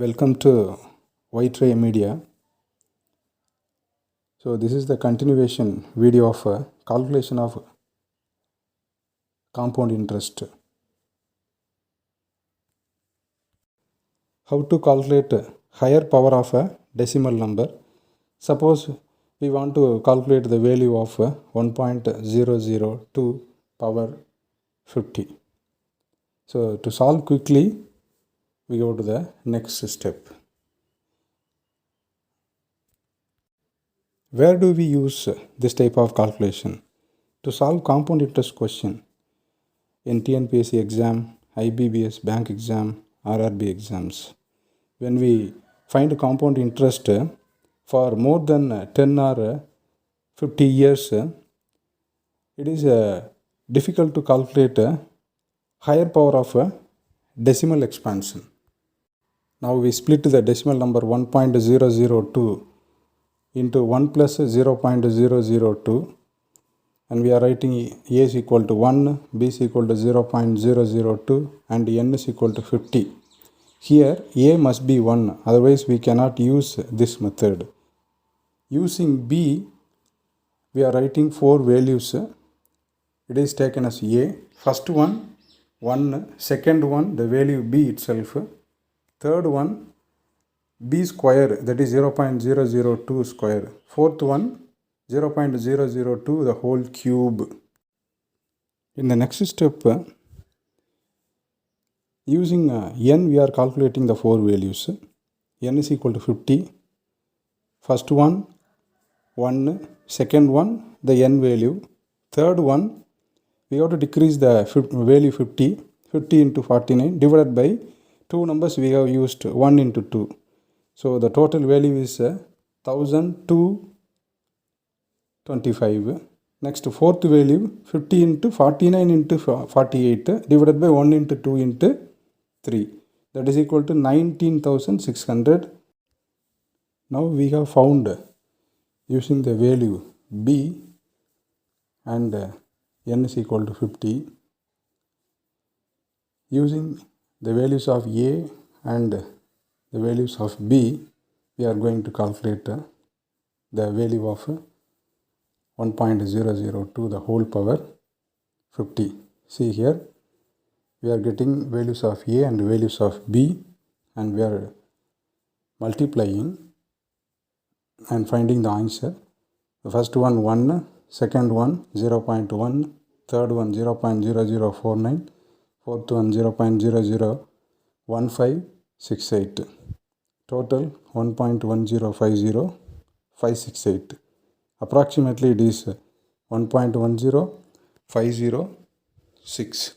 Welcome to Y-Tray Media. So this is the continuation video of calculation of compound interest. How to calculate higher power of a decimal number. Suppose we want to calculate the value of 1.002 power 50. So to solve quickly, we go to the next step. Where do we use this type of calculation? To solve compound interest question in TNPSC exam, IBBS bank exam, RRB exams. When we find compound interest for more than 10 or 50 years, it is difficult to calculate a higher power of a decimal expansion. Now we split the decimal number 1.002 into 1 plus 0.002, and we are writing A is equal to 1, B is equal to 0.002 and N is equal to 50. Here A must be 1, otherwise we cannot use this method. Using B, we are writing 4 values. It is taken as A. First one 1, second one the value B itself, third one B square, that is 0.002 square, fourth one 0.002 the whole cube. In the next step, using N, we are calculating the 4 values. N is equal to 50. First one 1, second one the N value, third one we have to decrease the value 50 into 49 divided by 2 numbers we have used 1 into 2. So the total value is 1225. Next fourth value 50 into 49 into 48 divided by 1 into 2 into 3. That is equal to 19,600. Now we have found using the value B and N is equal to 50. Using the values of A and the values of B, we are going to calculate the value of 1.002 the whole power 50. See here, we are getting values of A and values of B, and we are multiplying and finding the answer. The first one 1, second one 0.1, third one 0.0049, fourth one 0.001568. Total 1.1050568. Approximately it is 1.10506.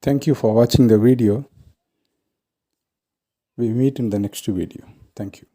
Thank you for watching the video. We meet in the next video. Thank you.